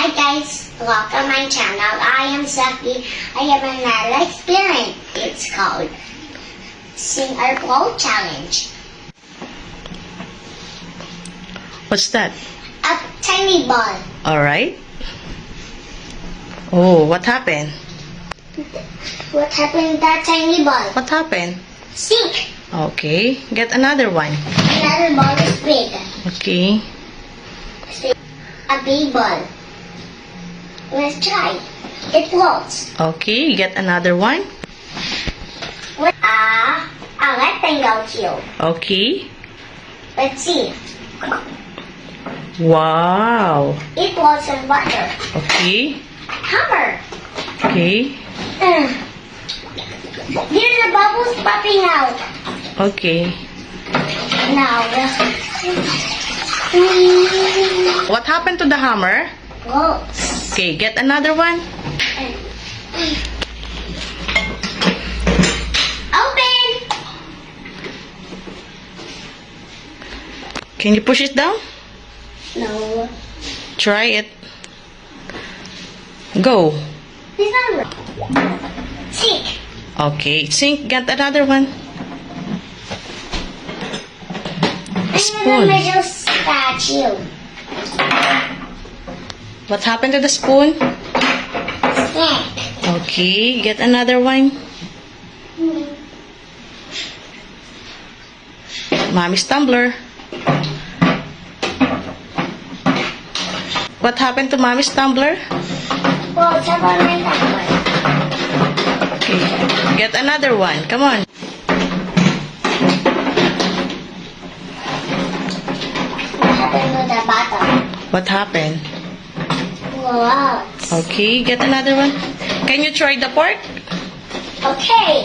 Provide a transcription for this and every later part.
Hi guys, welcome my channel. I am Saki. I have another experiment. It's called Sing or Blow Challenge. What's that? A tiny ball. Alright. Oh, what happened? What happened to that tiny ball? What happened? Sink. Okay, get another one. Another ball is big. Okay. A big ball. Let's try. It floats. Okay, get another one. With a rectangle cube. Okay. Let's see. Wow. It floats in water. Okay. Hammer. Okay. There's a bubbles popping out. Okay. Now, What happened to the hammer? floats. Okay, get another one. Open. Can you push it down? No. Try it. Go. It's not. Sink. Okay, sink, get another one. I'm gonna measure statue. What happened to the spoon? Snack. Okay, get another one. Mommy's tumbler. What happened to Mommy's tumbler? Well, it's up on my tumbler. Okay, get another one. Come on. What happened to the bottom? What happened? Wow. Okay, get another one. Can you try the pork? Okay.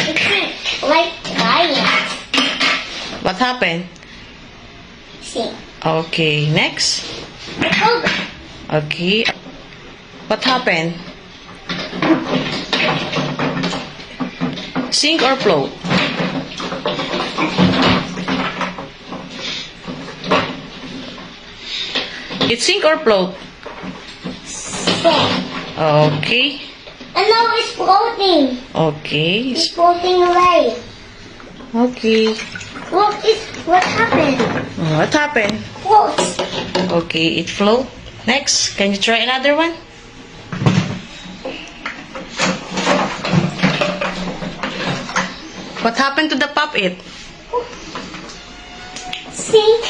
It's like giant. What happened? Sink. Okay, next. It's over. Okay. What happened? Sink or float? It's sink or float? Sink. Okay. And now it's floating. Okay. It's floating away. Okay. Look, what happened? What happened? Floats. Okay, it float. Next, can you try another one? What happened to the puppet? Sink.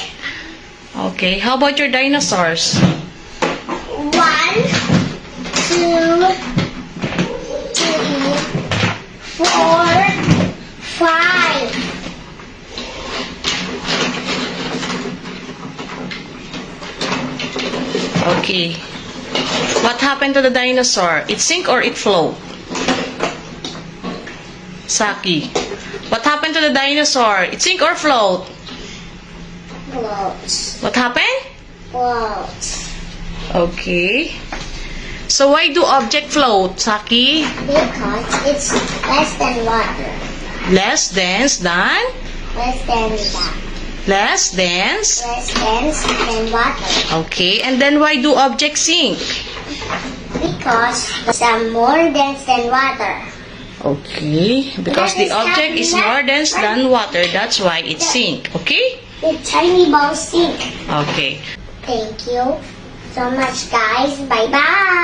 Okay, how about your dinosaurs? 1, 2, 3, 4, 5. Okay. What happened to the dinosaur? It sink or it float? Saki. What happened to the dinosaur? It sink or float? Floats. What happened? Floats. Okay. So why do object float, Saki? Because it's less than water. Less dense than? Less than that. Less dense? Less dense than water. Okay. And then why do objects sink? Because it's more dense than water. Okay. Because the object is more dense than water, that's why it sink. Okay? The tiny balls sink. Okay. Thank you so much, guys. Bye-bye.